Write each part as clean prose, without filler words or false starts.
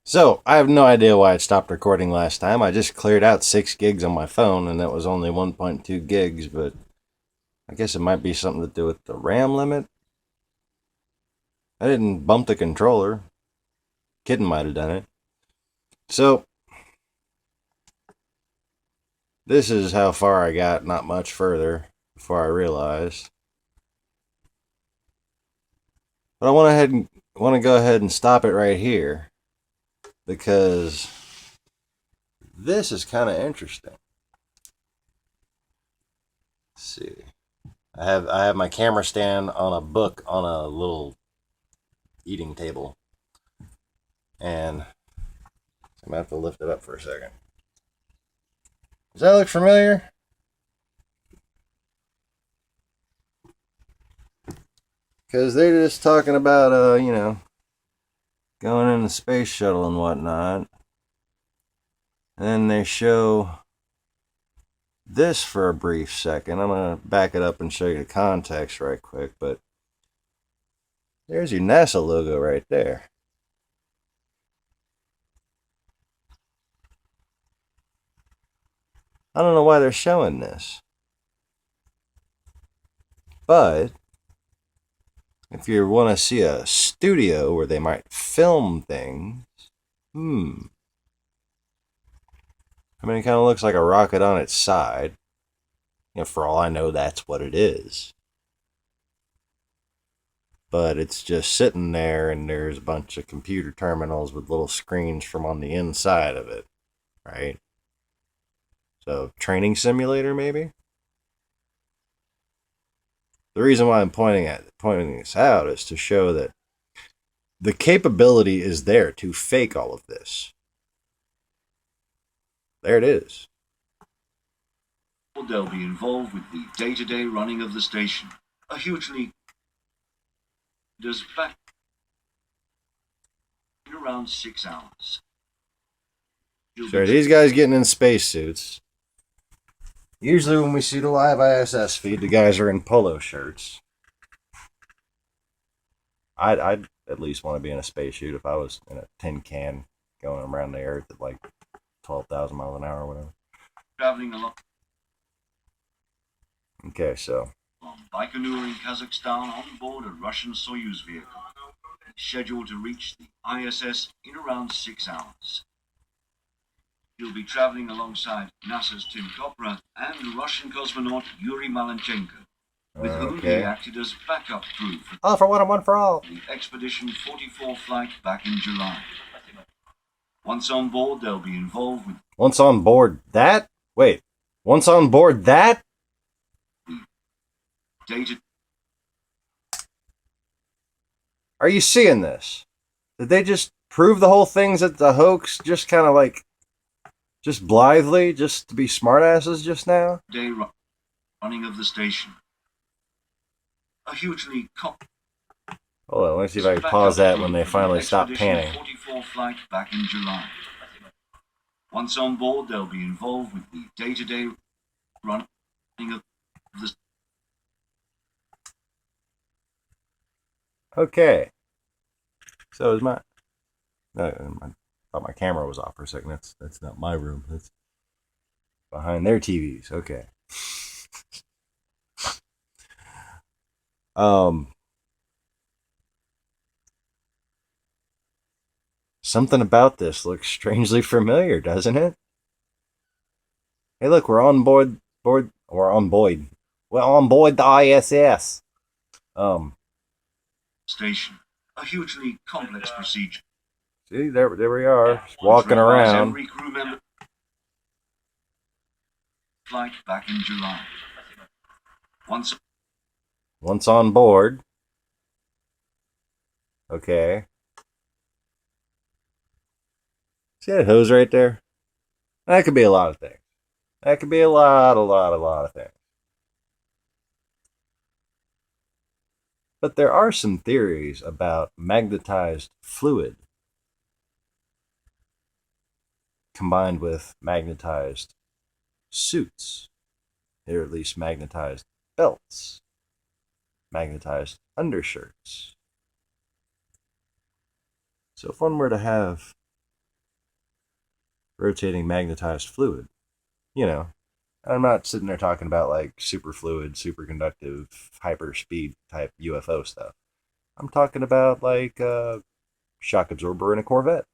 So, I have no idea why it stopped recording last time. I just cleared out 6 gigs on my phone and it was only 1.2 gigs, but I guess it might be something to do with the RAM limit. I didn't bump the controller. Kitten might have done it. So, this is how far I got, not much further, before I realized. But I want to go ahead and stop it right here because this is kind of interesting. Let's see. I have my camera stand on a book on a little eating table. And I'm gonna have to lift it up for a second. Does that look familiar? Because they're just talking about, going in the space shuttle and whatnot. And then they show this for a brief second. I'm going to back it up and show you the context right quick. But there's your NASA logo right there. I don't know why they're showing this. But if you want to see a studio where they might film things, I mean, it kind of looks like a rocket on its side. For all I know, that's what it is. But it's just sitting there, and there's a bunch of computer terminals with little screens from on the inside of it, right? So, training simulator, maybe? The reason why I'm pointing this out is to show that the capability is there to fake all of this. There it is. They'll be involved with the day-to-day running of the station. A hugely does back in around 6 hours. So these guys getting in spacesuits. Usually when we see the live ISS feed, the guys are in polo shirts. I'd at least want to be in a spacesuit if I was in a tin can going around the Earth at like 12,000 miles an hour or whatever. Traveling along. Okay, so. From Baikonur in Kazakhstan on board a Russian Soyuz vehicle. Scheduled to reach the ISS in around 6 hours. He'll be traveling alongside NASA's Tim Kopra and Russian cosmonaut Yuri Malenchenko, with whom he acted as backup crew for all for one and one for all. The Expedition 44 flight back in July. Once on board, they'll be involved with... Once on board that? Wait. Once on board that? Data... Are you seeing this? Did they just prove the whole thing's at the hoax just kind of like... just blithely, just to be smartasses just now? Day running of the station. A hugely... Hold on, let me see if I can pause that when they finally stop panning. 44 flight back in July. Once on board, they'll be involved with the day-to-day running of the... Okay. So is my... No, I thought my camera was off for a second. That's not my room. That's behind their TVs. Okay. Something about this looks strangely familiar, doesn't it? Hey, look, we're on board. We're on board. We're on board the ISS. Station. A hugely complex procedure. See, there we are, walking around. Every crew member flight back in July. Once on board. Okay. See that hose right there? That could be a lot of things. That could be a lot of things. But there are some theories about magnetized fluid combined with magnetized suits, or at least magnetized belts, magnetized undershirts. So if one were to have rotating magnetized fluid. You know, I'm not sitting there talking about like super fluid, superconductive, hyper speed type UFO stuff. I'm talking about like shock absorber in a Corvette.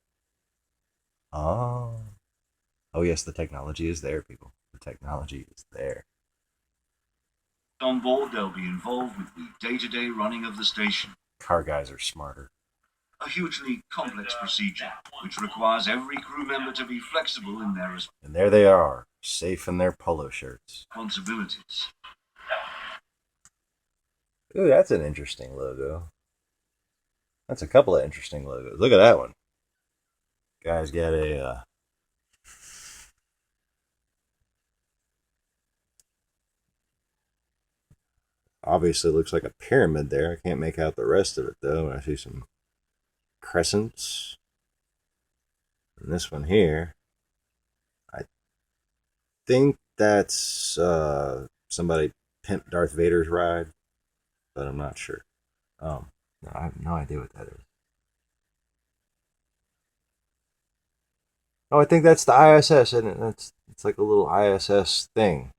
Oh. Oh, yes, the technology is there, people. The technology is there. On board, they'll be involved with the day-to-day running of the station. Car guys are smarter. A hugely complex procedure, which requires every crew member to be flexible in their And there they are, safe in their polo shirts. responsibilities. Ooh, that's an interesting logo. That's a couple of interesting logos. Look at that one. Guy's got a obviously looks like a pyramid there. I can't make out the rest of it though. I see some crescents. And this one here, I think that's somebody pimped Darth Vader's ride, but I'm not sure. No, I have no idea what that is. Oh, I think that's the ISS, isn't it? It's like a little ISS thing,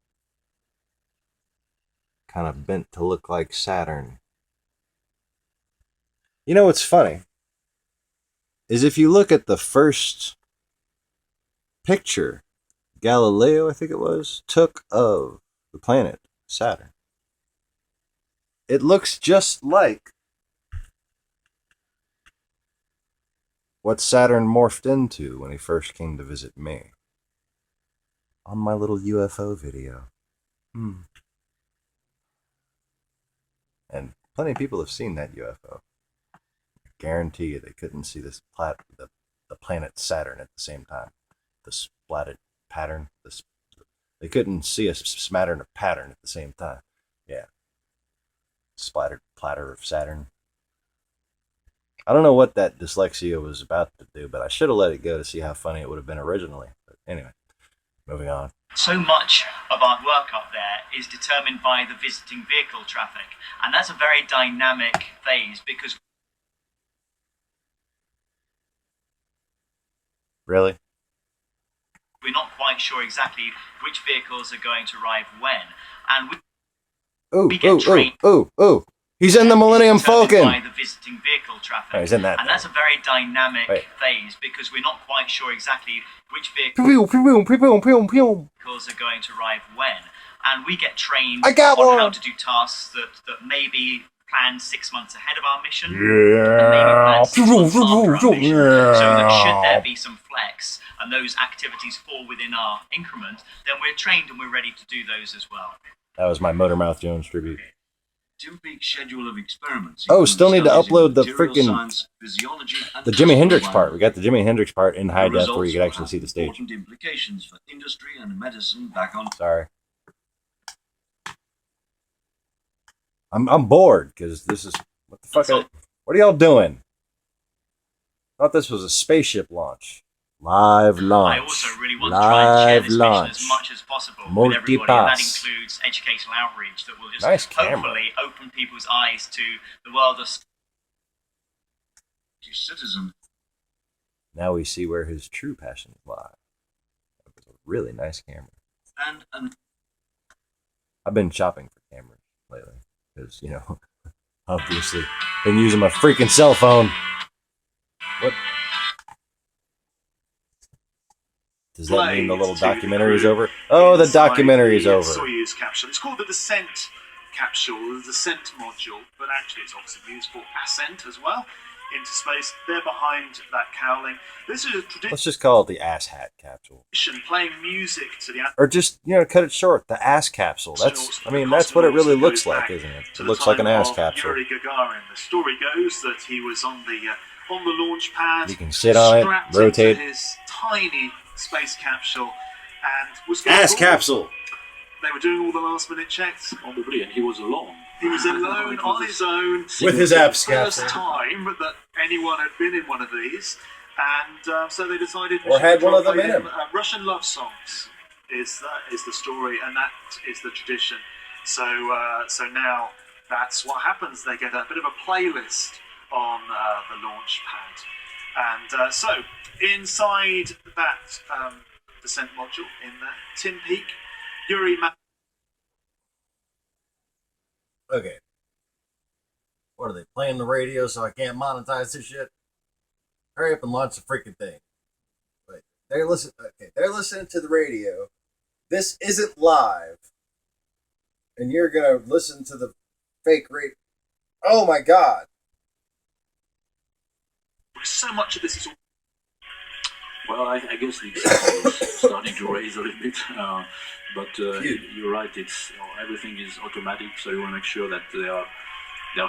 kind of bent to look like Saturn. You know what's funny is if you look at the first picture Galileo, I think it was, took of the planet Saturn, it looks just like what Saturn morphed into when he first came to visit me on my little UFO video. And plenty of people have seen that UFO. I guarantee you they couldn't see the planet Saturn at the same time. The splatted pattern. They couldn't see a smattern of pattern at the same time. Yeah. Splattered platter of Saturn. I don't know what that dyslexia was about to do, but I should have let it go to see how funny it would have been originally. But anyway, moving on. So much of our work up there is determined by the visiting vehicle traffic, and that's a very dynamic phase because... Really? We're not quite sure exactly which vehicles are going to arrive when, and we get trained. He's in the Millennium Falcon. By the visiting vehicle traffic. Oh, he's in that. And that's a very dynamic phase because we're not quite sure exactly which vehicles are going to arrive when, and we get trained on how to do tasks that may be planned 6 months ahead of our mission, and maybe planned 6 months after our mission, so that should there be some flex and those activities fall within our increment, then we're trained and we're ready to do those as well. That was my Motormouth Jones tribute. Jim Peake's schedule of experiments. Oh, still need to upload the freaking the Jimi Hendrix part. We got the Jimi Hendrix part in high def where you could actually see the stage. Important implications for industry and medicine back on. Sorry. I'm bored because this is what the fuck. What are y'all doing? Thought this was a spaceship launch. Live launch. I also really want to try and share this mission as much as possible with everybody, and that includes educational outreach that will just hopefully open people's eyes to the world of citizen. Now we see where his true passions lie. That was a really nice camera. And I've been shopping for cameras lately because, you know, obviously been using my freaking cell phone. What? Does that mean the little documentary is over? Oh, the documentary is over. Soyuz capsule. It's called the descent capsule, the descent module, but actually it's obviously used for ascent as well into space. They're behind that cowling. This is a tradition. Let's just call it the ass hat capsule. Playing music to the... Or just, you know, cut it short. The ass capsule. That's what it really looks like, isn't it? It looks like an ass capsule. Yuri Gagarin. The story goes that he was on the launch pad. You can sit on it, rotate. His tiny space capsule and was ass capsule. They were doing all the last minute checks. Probably, and he was alone. He was alone on his own with his apps capsule. First time that anyone had been in one of these, and so they decided or had one of them in him. Russian love songs is the story, and that is the tradition. So now that's what happens. They get a bit of a playlist on the launch pad. And so, inside that descent module in Tin Peak, Yuri. Okay. What are they playing the radio so I can't monetize this shit? Hurry up and launch the freaking thing. Wait, they're listening to the radio. This isn't live. And you're gonna listen to the fake radio. Oh my god. So much of this is. Well, I guess the example is starting to raise a little bit, but you're right. It's everything is automatic, so you want to make sure that they are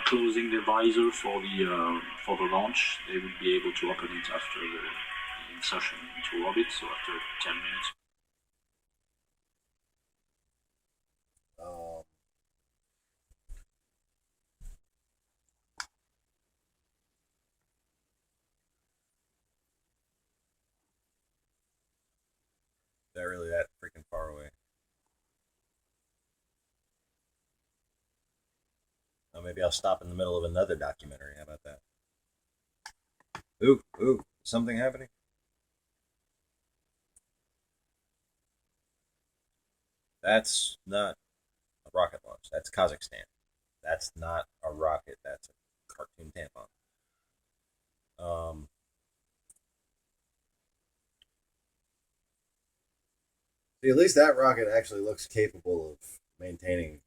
closing the visor for the launch. They will be able to open it after the insertion into orbit, so after 10 minutes. Is that really that freaking far away? Oh, maybe I'll stop in the middle of another documentary. How about that? Ooh, something happening? That's not a rocket launch. That's Kazakhstan. That's not a rocket. That's a cartoon tampon. See, at least that rocket actually looks capable of maintaining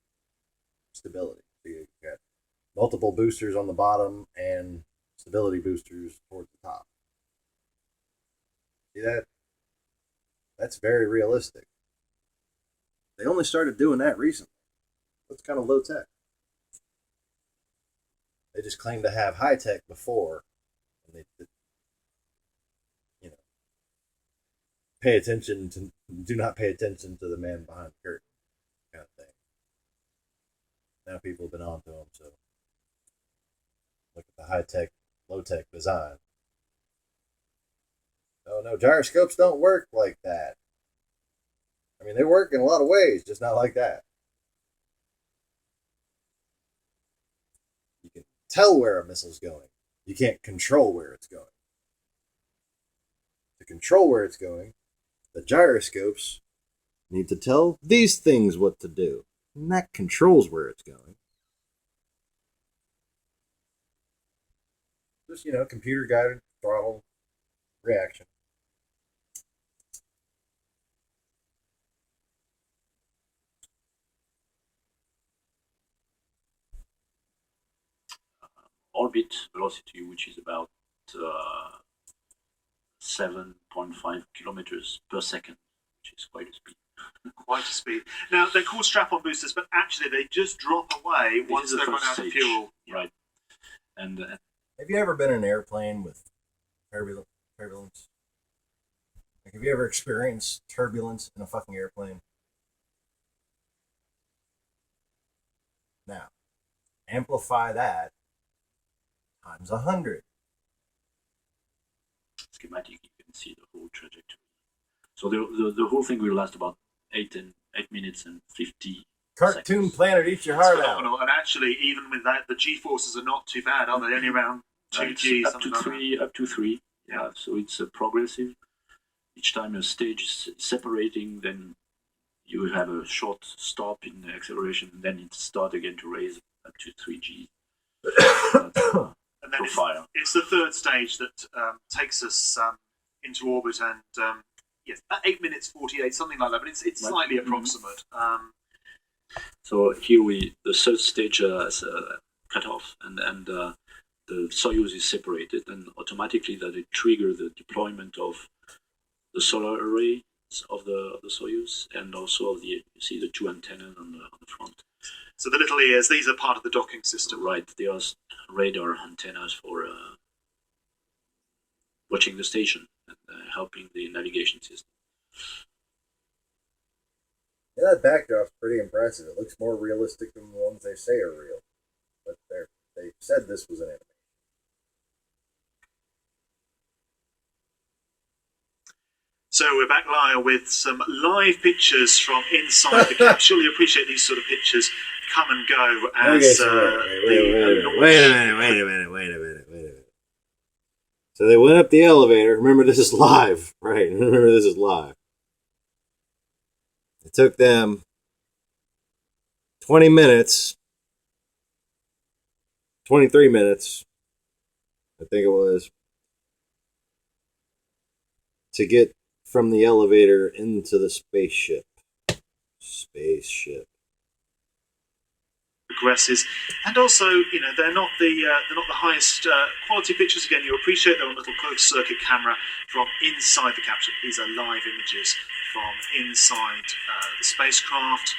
stability. So you've got multiple boosters on the bottom and stability boosters towards the top. See that? That's very realistic. They only started doing that recently. That's kind of low tech. They just claimed to have high tech before, and they did, do not pay attention to the man behind the curtain, kind of thing. Now people have been on to them, so look at the high tech, low tech design. Oh no, gyroscopes don't work like that. I mean, they work in a lot of ways, just not like that. You can tell where a missile's going. You can't control where it's going. To control where it's going, the gyroscopes need to tell these things what to do. And that controls where it's going. Just, computer guided throttle reaction. Orbit velocity, which is about 7.5 kilometers per second, which is quite a speed. Quite a speed. Now, they're called strap-on boosters, but actually they just drop away once they've run out of fuel. Right. And have you ever been in an airplane with turbulence? Like, have you ever experienced turbulence in a fucking airplane? Now, amplify that times 100. Schematic, you can see the whole trajectory. So the whole thing will last about 8 minutes and 50 Cartoon seconds. Planet, eat your heart out. And actually, even with that, the G-forces are not too bad, are they? Only around 2 Gs. Up to 3. Yeah, so it's progressive. Each time a stage is separating, then you will have a short stop in the acceleration, and then it starts again to raise up to 3 Gs. And then it's the third stage that takes us into orbit, and yes, at 8 minutes 48, something like that. But it's slightly approximate. So here the third stage is cut off, and the Soyuz is separated, and automatically that it triggers the deployment of the solar array of the Soyuz, and also of you see the 2 antennas on the front. So the little ears, these are part of the docking system. Right, they are radar antennas for watching the station and helping the navigation system. Yeah, that backdrop's pretty impressive. It looks more realistic than the ones they say are real. But they said this was an animation. So we're back, Lyle, with some live pictures from inside the capsule. You appreciate these sort of pictures come and go as wait a minute. So they went up the elevator. Remember, this is live, right? Remember, this is live. It took them 20 minutes, 23 minutes, I think it was, to get from the elevator into the spaceship. Progresses, and also, you know, they're not the highest quality pictures. Again, you appreciate they're on a little closed circuit camera from inside the capsule. These are live images from inside the spacecraft,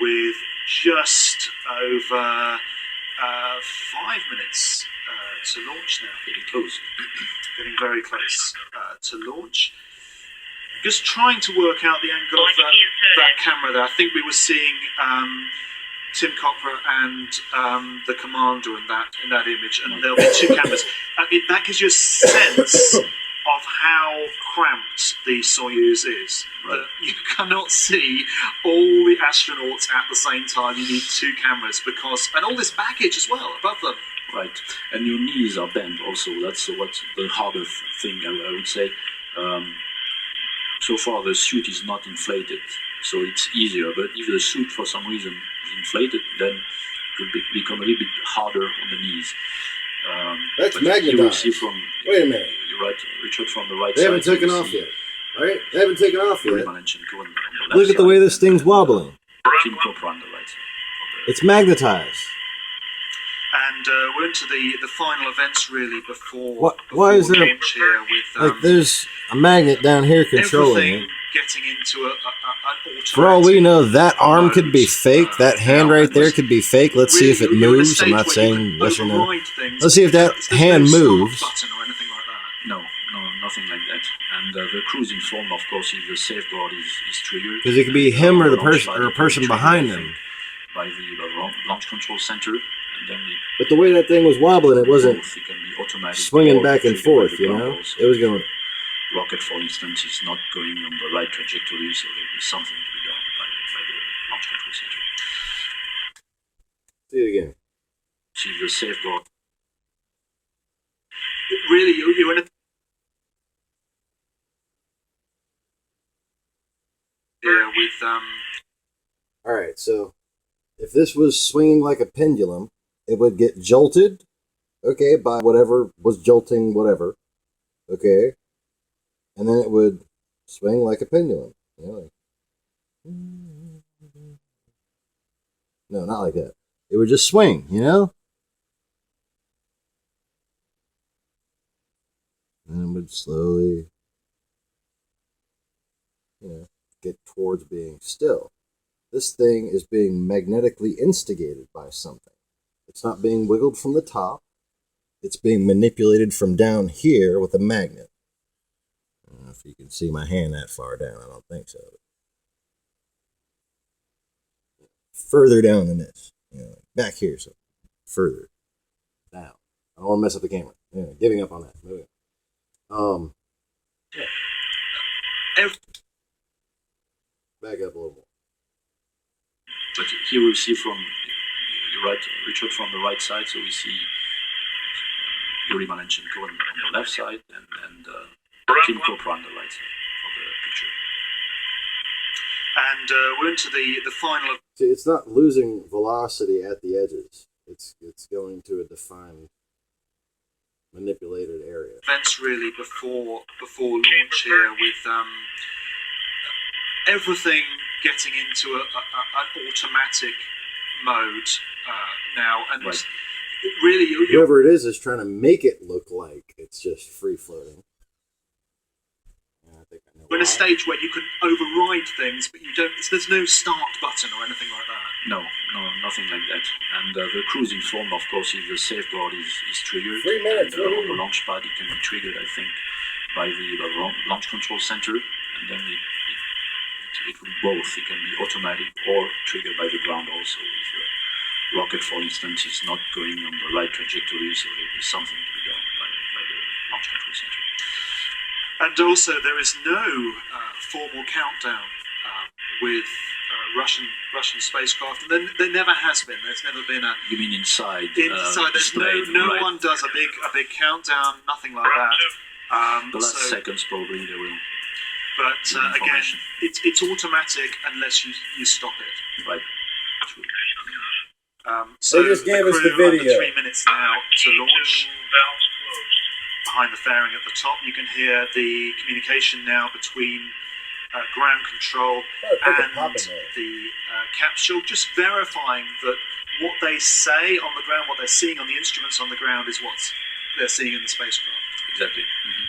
with just over 5 minutes to launch now. Getting close. Getting very close to launch. Just trying to work out the angle of that camera there. I think we were seeing Tim Copper and the commander in that image, and there'll be two cameras. That gives you a sense of how cramped the Soyuz is. Right. That you cannot see all the astronauts at the same time. You need two cameras and all this baggage as well above them. Right, and your knees are bent also. That's what's the harder thing, I would say. So far, the suit is not inflated, so it's easier. But if the suit, for some reason, is inflated, then it will become a little bit harder on the knees. That's magnetized. You will see from... Wait a minute. You're right, Richard, from the right They side. haven't taken off yet, right? They haven't taken off yet. Look Look at the way this thing's wobbling. Tim Copper on the right side. It's magnetized. And we're into the final events really before. Why is there launch here with there's a magnet down here controlling everything it? getting into an automatic For all we know, that arm could be mode, fake. That hand right there could be fake. Let's see if it Really, you're in a moves. I'm stage not where saying you can yes or no. override things, Let's see if that there's hand no start moves. button or anything like that. No, nothing like that. And the cruising form, of course, if the safeguard is triggered. Because it could be him or the launch person site or a can be person triggered, behind I them. think, by the launch control center, and then But the way that thing was wobbling, it wasn't both, it can be automatic swinging or back and triggered by forth. the You ground know, also. it was going. Rocket, for instance, is not going on the right trajectory, so there is something to be done by the launch control center. See it again. See the safeguard. Really, you're in a here with All right, so if this was swinging like a pendulum, it would get jolted, okay, by whatever was jolting whatever, okay, and then it would swing like a pendulum, you know, like, no, not like that. It would just swing, you know, and it would slowly, you know, get towards being still. This thing is being magnetically instigated by something. It's not being wiggled from the top. It's being manipulated from down here with a magnet. I don't know if you can see my hand that far down. I don't think so. Further down than this. You know, back here, so further down. I don't want to mess up the camera. Yeah, giving up on that. Moving on. Back up a little more. But here we see from, you're right, Richard, from the right side, so we see Yuri Malenchenko on the left side and Tim Copper on the right side of the picture. and we're into the final. See, it's not losing velocity at the edges. It's going to a defined, manipulated area. Events really before launch here with everything getting into an automatic mode now, and Right. really you're Whoever it is trying to make it look like it's just free floating. I think I know in a why. stage where you can override things, but you don't. There's no start button or anything like that. No, nothing like that. And the cruising form, of course, if the safeguard is triggered, 3 minutes, and on the launch pad it can be triggered, I think, by the launch control center, and then it will both. It can be automatic or triggered by the ground also. If the rocket, for instance, is not going on the right trajectory, so there is something to be done by the launch control center. And also, there is no formal countdown with Russian spacecraft, and then there never has been. There's never been a. You mean inside? Inside, there's no right. one does a big countdown, nothing like that. The last seconds probably they will. But again, it's automatic unless you stop it. Right. So they just gave us the crew under video. 3 minutes now to launch. Behind the fairing at the top, you can hear the communication now between ground control and the capsule, just verifying that what they say on the ground, what they're seeing on the instruments on the ground, is what they're seeing in the spacecraft. Exactly. Mm-hmm.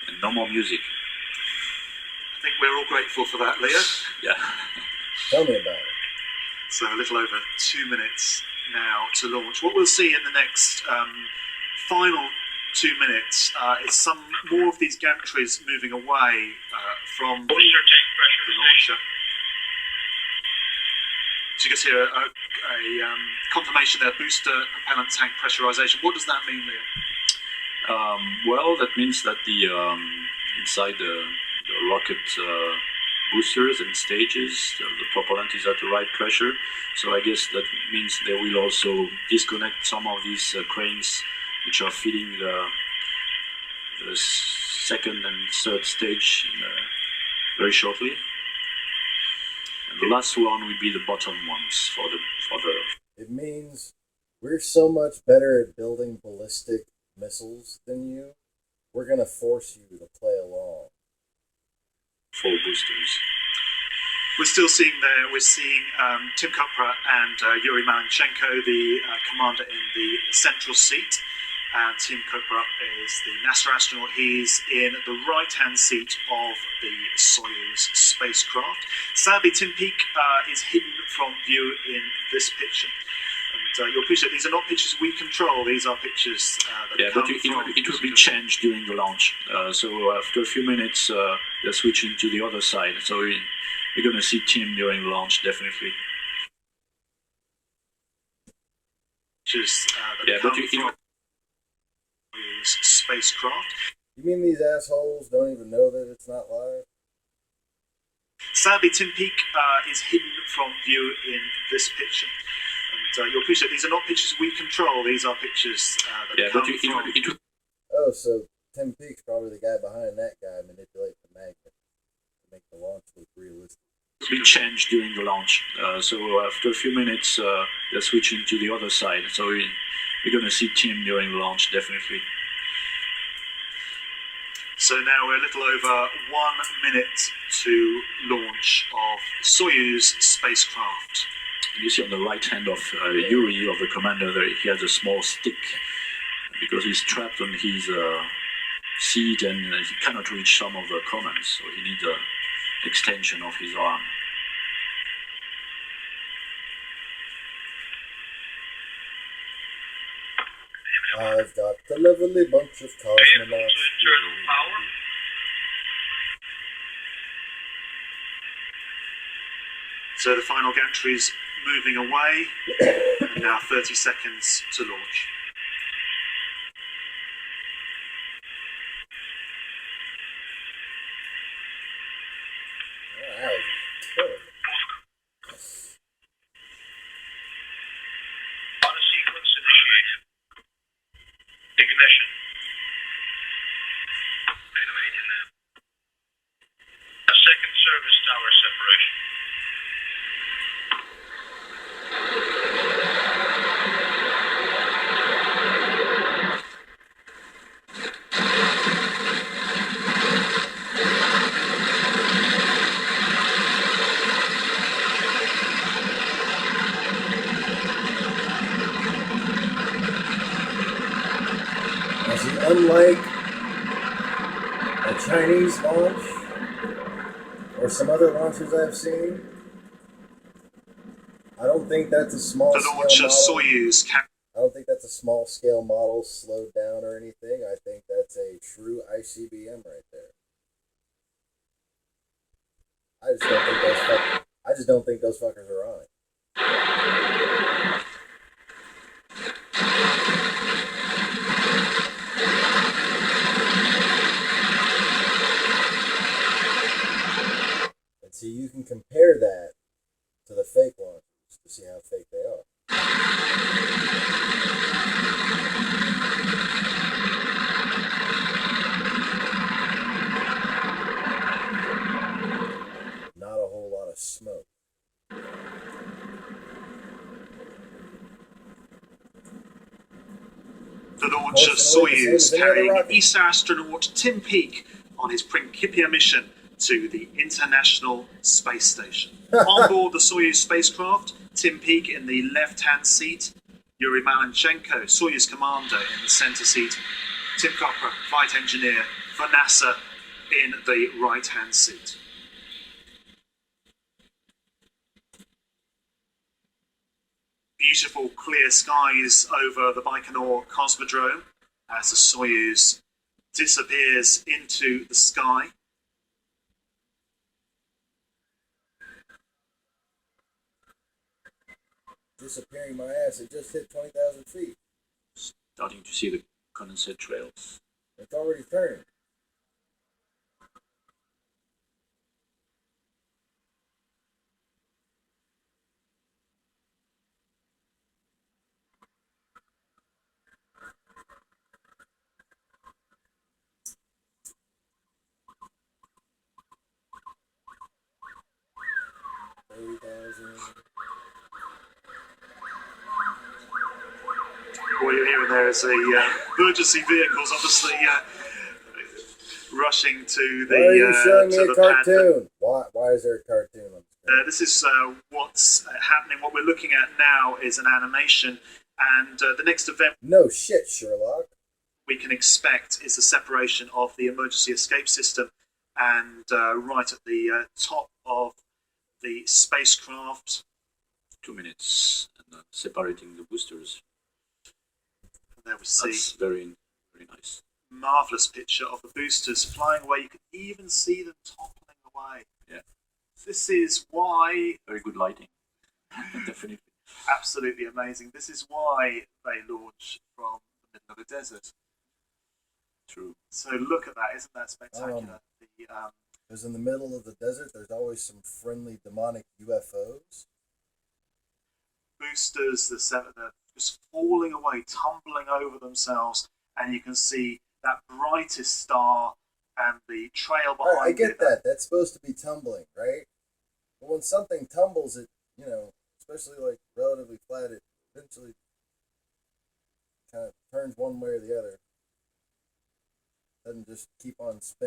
And no more music. I think we're all grateful for that, Leo. Yeah. Tell me about it. So a little over 2 minutes now to launch. What we'll see in the next final 2 minutes is some more of these gantries moving away from the launcher. So you can see a confirmation there, booster propellant tank pressurization. What does that mean, Leo? Well, that means that the inside the rocket boosters and stages, the propellant is at the right pressure. So I guess that means they will also disconnect some of these cranes which are feeding the second and third stage very shortly. And the last one will be the bottom ones for the. It means we're so much better at building ballistic missiles than you. We're gonna force you to play along. Full boosters. We're still seeing there, we're seeing Tim Kopra and Yuri Malenchenko, the commander in the central seat. And Tim Kopra is the NASA astronaut. He's in the right-hand seat of the Soyuz spacecraft. Sadly, Tim Peake is hidden from view in this picture. And you'll appreciate these are not pictures we control. These are pictures that come from... It will be changed during the launch. So after a few minutes, they're switching to the other side. So you're going to see Tim during the launch, definitely. Pictures that come from spacecraft. You mean these assholes don't even know that it's not live? Sadly, Tim Peake is hidden from view in this picture. And you'll appreciate these are not pictures we control. These are pictures that come from... Oh, so Tim Peake's probably the guy behind that guy manipulating the magnet to make the launch look realistic. It will be changed during the launch. So after a few minutes, they're switching to the other side. So you're going to see Tim during the launch, definitely. So now we're a little over 1 minute to launch of Soyuz spacecraft. You see on the right hand of Yuri, of the commander, there he has a small stick because he's trapped on his seat and he cannot reach some of the commands, so he needs an extension of his arm. I've got the lovely bunch of cosmonauts. Internal power. So the final gantry's moving away, and now 30 seconds to launch. Wow, terrible. Auto sequence initiated. Ignition. A second service tower separation. Unlike a Chinese launch or some other launches I've seen, I don't think that's a small The scale launch of model. Soyuz I don't think that's a small scale model slowed down or anything. I think that's a true ICBM right there. I just don't think those fuckers are on it. The launch of Soyuz carrying ESA astronaut Tim Peake on his Principia mission to the International Space Station. On board the Soyuz spacecraft, Tim Peake in the left-hand seat, Yuri Malenchenko, Soyuz commander, in the center seat, Tim Kopra, flight engineer for NASA, in the right-hand seat. Beautiful clear skies over the Baikonur Cosmodrome as the Soyuz disappears into the sky. Disappearing my ass, it just hit 20,000 feet. Starting to see the condensate trails. It's already turning. What you're hearing there is emergency vehicles, obviously rushing to the. Why are you showing me to a the cartoon? Why is there a cartoon on the screen? This is what's happening. What we're looking at now is an animation, and the next event. No shit, Sherlock. We can expect is the separation of the emergency escape system, and right at the top of the spacecraft. 2 minutes, and separating the boosters. There we see. That's very, very nice. Marvelous picture of the boosters flying away. You can even see them toppling away. Yeah. This is why. Very good lighting. Definitely. Absolutely amazing. This is why they launch from the middle of the desert. True. So look at that. Isn't that spectacular? Because in the middle of the desert, there's always some friendly demonic UFOs. Boosters, they're just falling away, tumbling over themselves, and you can see that brightest star and the trail behind I get that. That's supposed to be tumbling, right? But when something tumbles, it, especially like relatively flat, it eventually kind of turns one way or the other. Doesn't just keep on spinning.